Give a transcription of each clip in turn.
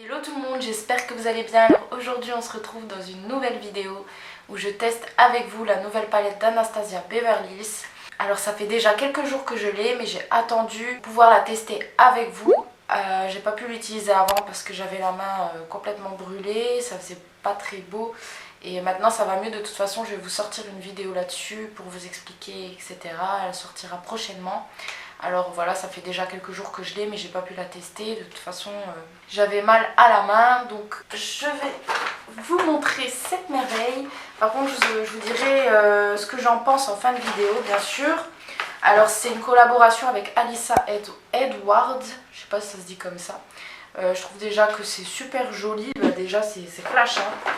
Hello tout le monde, j'espère que vous allez bien. Alors aujourd'hui on se retrouve dans une nouvelle vidéo où je teste avec vous la nouvelle palette d'Anastasia Beverly Hills. Alors ça fait déjà quelques jours que je l'ai, mais j'ai attendu pouvoir la tester avec vous. J'ai pas pu l'utiliser avant parce que j'avais la main complètement brûlée, ça faisait pas très beau. Et maintenant ça va mieux, de toute façon je vais vous sortir une vidéo là-dessus pour vous expliquer, etc. Elle sortira prochainement. Alors voilà, ça fait déjà quelques jours que je l'ai, mais j'ai pas pu la tester. De toute façon, j'avais mal à la main. Donc je vais vous montrer cette merveille. Par contre, je vous dirai ce que j'en pense en fin de vidéo, bien sûr. Alors c'est une collaboration avec Alyssa Edwards. Je sais pas si ça se dit comme ça. Je trouve déjà que c'est super joli. Bah, déjà c'est flash, hein.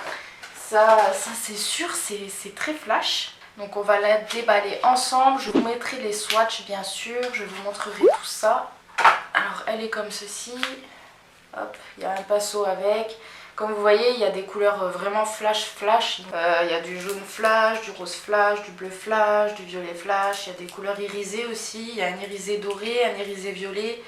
Ça c'est sûr, c'est très flash. Donc on va la déballer ensemble, je vous mettrai les swatchs bien sûr, je vous montrerai tout ça. Alors elle est comme ceci, hop, il y a un pinceau avec. Comme vous voyez, il y a des couleurs vraiment flash. Il y a du jaune flash, du rose flash, du bleu flash, du violet flash. Il y a des couleurs irisées aussi, il y a un irisé doré, un irisé violet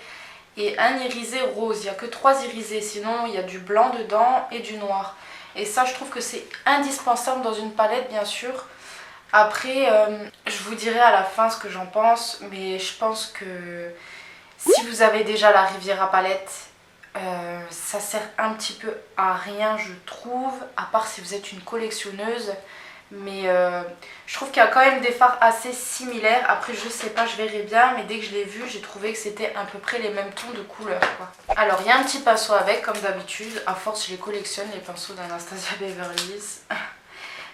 et un irisé rose. Il n'y a que 3 irisés, sinon il y a du blanc dedans et du noir. Et ça je trouve que c'est indispensable dans une palette bien sûr. Après, je vous dirai à la fin ce que j'en pense, mais je pense que si vous avez déjà la Riviera palette, ça sert un petit peu à rien je trouve, à part si vous êtes une collectionneuse. Mais je trouve qu'il y a quand même des fards assez similaires. Après je sais pas, je verrai bien, mais dès que je l'ai vu, j'ai trouvé que c'était à peu près les mêmes tons de couleurs, quoi. Alors il y a un petit pinceau avec, comme d'habitude. À force je les collectionne, les pinceaux d'Anastasia Beverly Hills.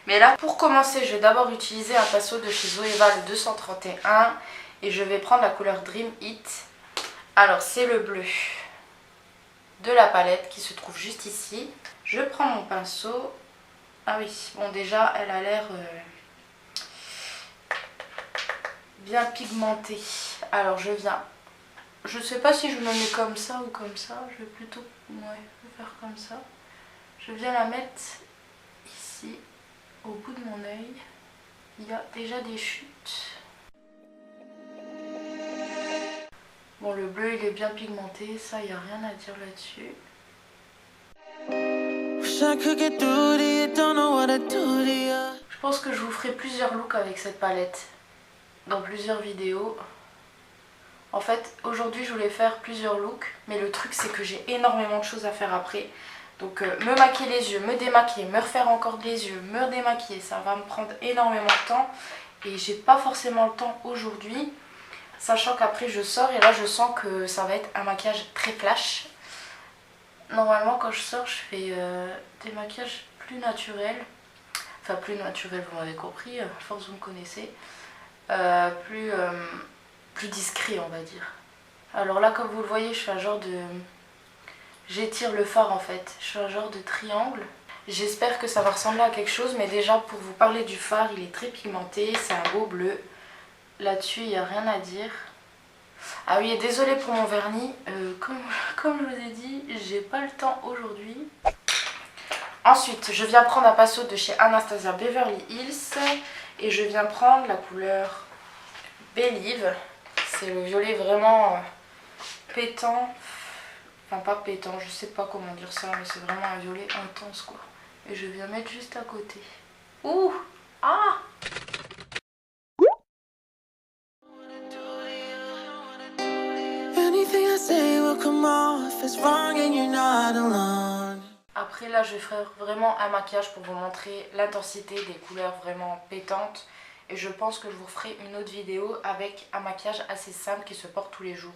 Mais là, pour commencer, je vais d'abord utiliser un pinceau de chez Zoeva, le 231. Et je vais prendre la couleur Dream It. Alors, c'est le bleu de la palette qui se trouve juste ici. Je prends mon pinceau. Ah oui, bon déjà, elle a l'air bien pigmentée. Alors, je viens... Je sais pas si je me mets comme ça ou comme ça. Je vais plutôt... Ouais, je vais faire comme ça. Je viens la mettre ici. Au bout de mon œil, il y a déjà des chutes. Bon, le bleu il est bien pigmenté, ça il n'y a rien à dire là-dessus. Je pense que je vous ferai plusieurs looks avec cette palette, dans plusieurs vidéos. En fait, aujourd'hui je voulais faire plusieurs looks, mais le truc c'est que j'ai énormément de choses à faire après. Donc me maquiller les yeux, me démaquiller, me refaire encore les yeux, me redémaquiller, ça va me prendre énormément de temps. Et j'ai pas forcément le temps aujourd'hui, sachant qu'après je sors et là je sens que ça va être un maquillage très flash. Normalement quand je sors je fais des maquillages plus naturels. Enfin plus naturels, vous m'avez compris, à force vous me connaissez. Plus discret on va dire. Alors là comme vous le voyez je fais un genre de... J'étire le fard en fait, je fais un genre de triangle. J'espère que ça va ressembler à quelque chose, mais déjà pour vous parler du fard, il est très pigmenté, c'est un beau bleu. Là-dessus, il n'y a rien à dire. Ah oui, et désolée pour mon vernis, comme je vous ai dit, j'ai pas le temps aujourd'hui. Ensuite, je viens prendre un pinceau de chez Anastasia Beverly Hills et je viens prendre la couleur Believe. C'est le violet vraiment pétant. Enfin pas pétant, je sais pas comment dire ça, mais c'est vraiment un violet intense quoi. Et je viens mettre juste à côté. Ouh! Ah! Après là je vais faire vraiment un maquillage pour vous montrer l'intensité des couleurs vraiment pétantes. Et je pense que je vous ferai une autre vidéo avec un maquillage assez simple qui se porte tous les jours.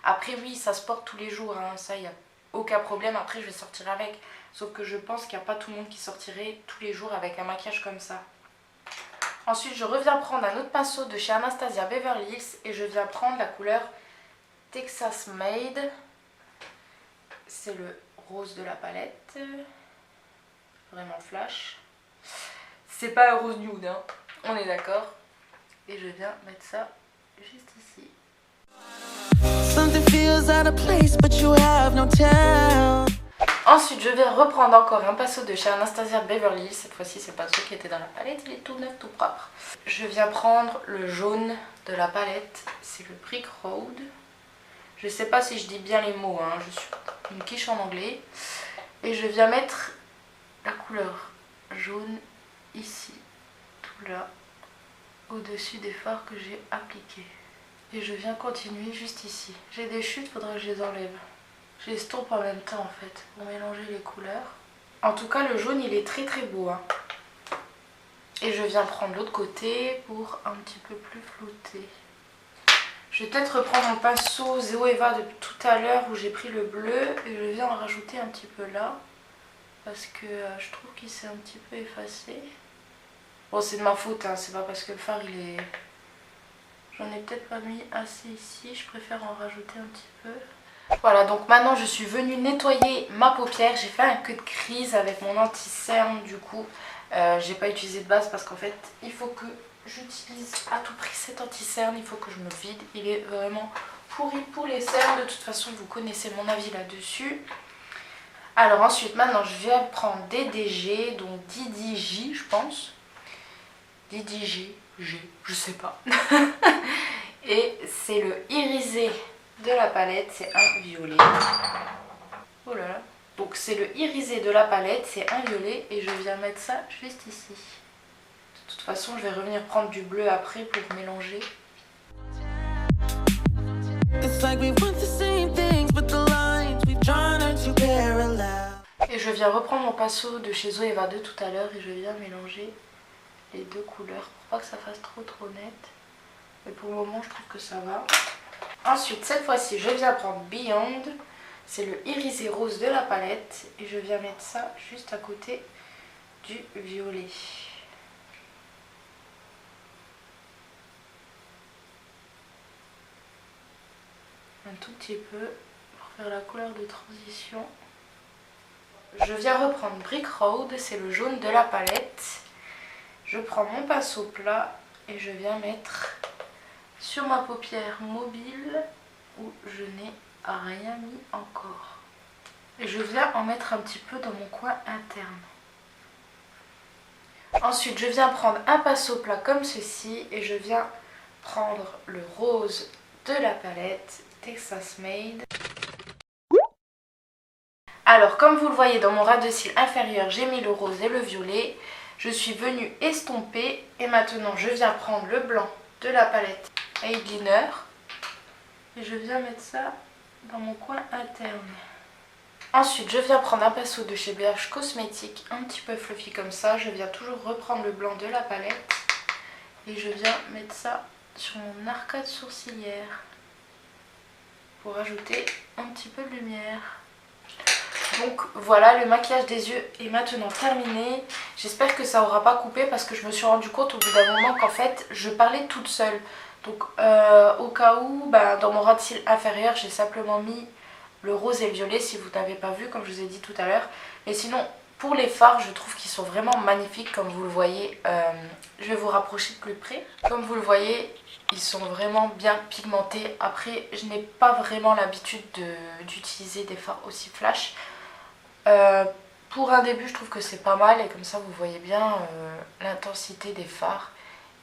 Après oui, ça se porte tous les jours, hein, ça il n'y a aucun problème, après je vais sortir avec. Sauf que je pense qu'il n'y a pas tout le monde qui sortirait tous les jours avec un maquillage comme ça. Ensuite je reviens prendre un autre pinceau de chez Anastasia Beverly Hills et je viens prendre la couleur Texas Made. C'est le rose de la palette. Vraiment flash. C'est pas un rose nude, hein, on est d'accord. Et je viens mettre ça juste ici. Ensuite je vais reprendre encore un pinceau de chez Anastasia Beverly Hills. Cette fois-ci c'est pas celui qui était dans la palette, il est tout neuf, tout propre. Je viens prendre le jaune de la palette, c'est le Brick Road. Je sais pas si je dis bien les mots, hein. Je suis une quiche en anglais. Et je viens mettre la couleur jaune ici, tout là, au-dessus des fards que j'ai appliqués. Et je viens continuer juste ici. J'ai des chutes, faudrait que je les enlève. Je les estompe en même temps en fait, pour mélanger les couleurs. En tout cas, le jaune, il est très très beau. Hein. Et je viens prendre l'autre côté pour un petit peu plus flouter. Je vais peut-être reprendre mon pinceau Zoeva de tout à l'heure où j'ai pris le bleu. Et je viens en rajouter un petit peu là. Parce que je trouve qu'il s'est un petit peu effacé. Bon, c'est de ma faute, hein, c'est pas parce que le fard il est... J'en ai peut-être pas mis assez ici, je préfère en rajouter un petit peu. Voilà, donc maintenant je suis venue nettoyer ma paupière. J'ai fait un cut crease avec mon anti-cerne du coup. J'ai pas utilisé de base parce qu'en fait il faut que j'utilise à tout prix cet anti-cerne. Il faut que je me vide, il est vraiment pourri pour les cernes. De toute façon vous connaissez mon avis là-dessus. Alors ensuite maintenant je vais prendre des DG, donc DDJ je pense. DDG, je sais pas. Et c'est le irisé de la palette, c'est un violet. Oh là là. Donc c'est le irisé de la palette, c'est un violet et je viens mettre ça juste ici. De toute façon je vais revenir prendre du bleu après pour mélanger. Et je viens reprendre mon pinceau de chez Zoeva de tout à l'heure et je viens mélanger les deux couleurs pour pas que ça fasse trop net. Mais pour le moment je trouve que ça va. Ensuite cette fois-ci je viens prendre Beyond. C'est le irisé rose de la palette et je viens mettre ça juste à côté du violet. Un tout petit peu pour faire la couleur de transition. Je viens reprendre Brick Road, c'est le jaune de la palette. Je prends mon pinceau plat et je viens mettre sur ma paupière mobile où je n'ai rien mis encore. Et je viens en mettre un petit peu dans mon coin interne. Ensuite je viens prendre un pinceau plat comme ceci et je viens prendre le rose de la palette Texas Made. Alors comme vous le voyez dans mon ras de cils inférieur, j'ai mis le rose et le violet. Je suis venue estomper et maintenant je viens prendre le blanc de la palette Eyeliner et je viens mettre ça dans mon coin interne. Ensuite je viens prendre un pinceau de chez BH Cosmétiques, un petit peu fluffy comme ça. Je viens toujours reprendre le blanc de la palette et je viens mettre ça sur mon arcade sourcilière pour ajouter un petit peu de lumière. Donc voilà, le maquillage des yeux est maintenant terminé. J'espère que ça aura pas coupé parce que je me suis rendu compte au bout d'un moment qu'en fait je parlais toute seule. Donc au cas où, dans mon ras de cils inférieur j'ai simplement mis le rose et le violet si vous n'avez pas vu comme je vous ai dit tout à l'heure. Mais sinon pour les fards je trouve qu'ils sont vraiment magnifiques comme vous le voyez. Je vais vous rapprocher de plus près. Comme vous le voyez ils sont vraiment bien pigmentés. Après je n'ai pas vraiment l'habitude d'utiliser des fards aussi flash. Pour un début je trouve que c'est pas mal et comme ça vous voyez bien l'intensité des fards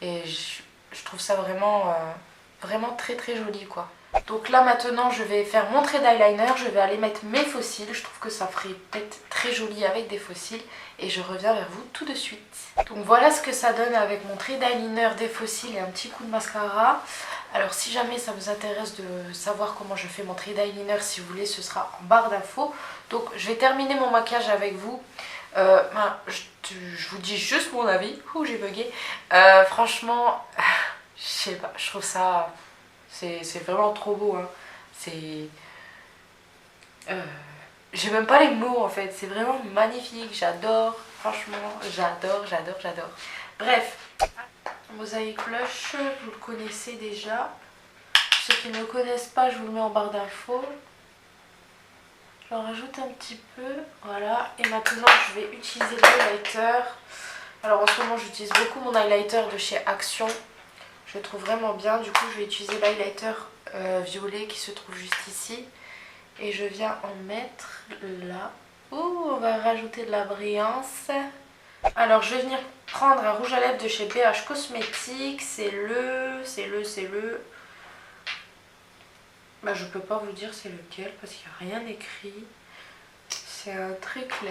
et je trouve ça vraiment très très joli quoi. Donc là maintenant je vais faire mon trait d'eyeliner, je vais aller mettre mes faux cils, je trouve que ça ferait peut-être très joli avec des faux cils et je reviens vers vous tout de suite. Donc voilà ce que ça donne avec mon trait d'eyeliner, des faux cils et un petit coup de mascara. Alors si jamais ça vous intéresse de savoir comment je fais mon trait d'eyeliner, si vous voulez ce sera en barre d'infos. Donc je vais terminer mon maquillage avec vous. Je vous dis juste mon avis. Ouh j'ai bugué. Franchement, je sais pas, je trouve ça... C'est vraiment trop beau. Hein. C'est... j'ai même pas les mots en fait. C'est vraiment magnifique. J'adore. Franchement, j'adore. Bref. Mosaïque Blush, vous le connaissez déjà. Ceux qui ne le connaissent pas, je vous le mets en barre d'infos. J'en rajoute un petit peu, voilà. Et maintenant, je vais utiliser l'highlighter. Alors en ce moment, j'utilise beaucoup mon highlighter de chez Action. Je le trouve vraiment bien. Du coup, je vais utiliser l'highlighter violet qui se trouve juste ici. Et je viens en mettre là. Ouh, on va rajouter de la brillance. Alors, je vais venir prendre un rouge à lèvres de chez BH Cosmétiques. C'est le... je peux pas vous dire c'est lequel parce qu'il n'y a rien écrit. C'est très clair.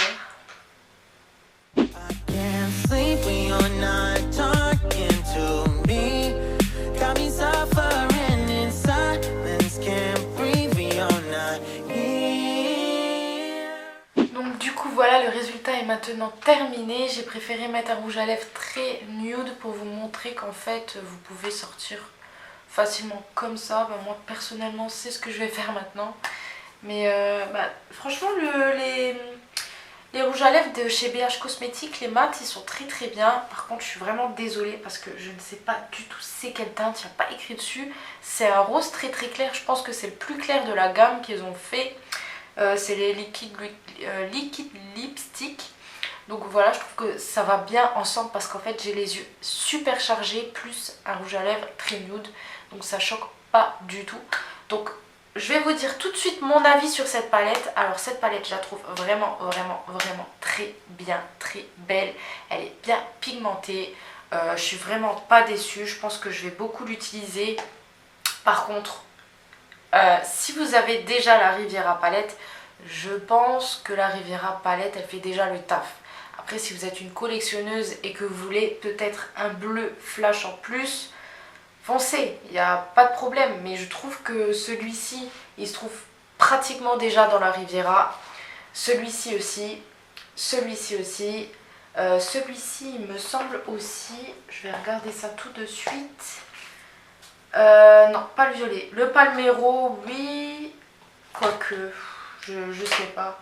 Donc du coup voilà, le résultat est maintenant terminé. J'ai préféré mettre un rouge à lèvres très nude pour vous montrer qu'en fait vous pouvez sortir facilement comme ça. Bah, moi personnellement c'est ce que je vais faire maintenant. Mais franchement les rouges à lèvres de chez BH Cosmétiques, les mat, ils sont très très bien. Par contre je suis vraiment désolée parce que je ne sais pas du tout c'est quelle teinte, il n'y a pas écrit dessus. C'est un rose très très clair, je pense que c'est le plus clair de la gamme qu'ils ont fait. C'est les liquid lipstick. Donc voilà, je trouve que ça va bien ensemble parce qu'en fait j'ai les yeux super chargés plus un rouge à lèvres très nude. Donc ça choque pas du tout. Donc je vais vous dire tout de suite mon avis sur cette palette. Alors cette palette je la trouve vraiment très bien, très belle. Elle est bien pigmentée. Je suis vraiment pas déçue. Je pense que je vais beaucoup l'utiliser. Par contre, si vous avez déjà la Riviera palette, je pense que la Riviera palette elle fait déjà le taf. Après si vous êtes une collectionneuse et que vous voulez peut-être un bleu flash en plus, foncez, il n'y a pas de problème. Mais je trouve que celui-ci il se trouve pratiquement déjà dans la Riviera. Celui-ci aussi, celui-ci aussi, celui-ci il me semble aussi. Je vais regarder ça tout de suite. Non, pas le violet. Le palméro, oui. Quoique, je sais pas.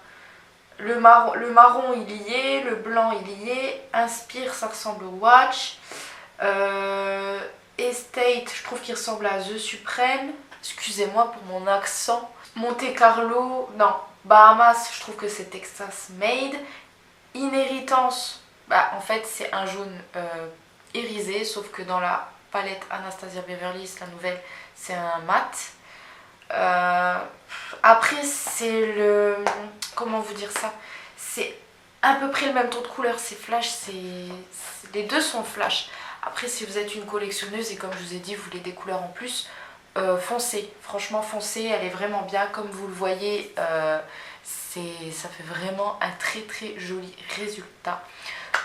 Le marron, il y est. Le blanc, il y est. Inspire, ça ressemble au Watch. Estate, je trouve qu'il ressemble à The Supreme. Excusez-moi pour mon accent. Monte Carlo, non. Bahamas, je trouve que c'est Texas Made. Inheritance, bah en fait c'est un jaune irisé, sauf que dans la palette Anastasia Beverly Hills, la nouvelle, c'est un mat. Après c'est le... comment vous dire ça, c'est à peu près le même ton de couleur, c'est flash, les deux sont flash. Après si vous êtes une collectionneuse et comme je vous ai dit vous voulez des couleurs en plus, foncez, franchement foncez, elle est vraiment bien. Comme vous le voyez, ça fait vraiment un très très joli résultat.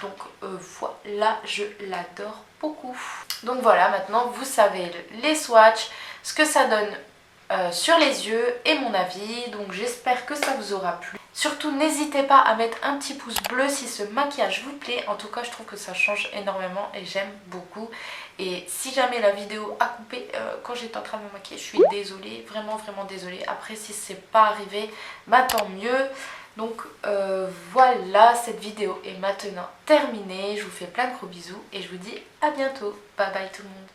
Donc voilà, je l'adore beaucoup. Donc voilà, maintenant vous savez les swatchs, ce que ça donne sur les yeux et mon avis. Donc j'espère que ça vous aura plu. Surtout n'hésitez pas à mettre un petit pouce bleu si ce maquillage vous plaît. En tout cas je trouve que ça change énormément et j'aime beaucoup. Et si jamais la vidéo a coupé quand j'étais en train de me maquiller, je suis désolée, vraiment désolée. Après si c'est pas arrivé, bah tant mieux. Donc voilà, cette vidéo est maintenant terminée. Je vous fais plein de gros bisous et je vous dis à bientôt. Bye bye tout le monde.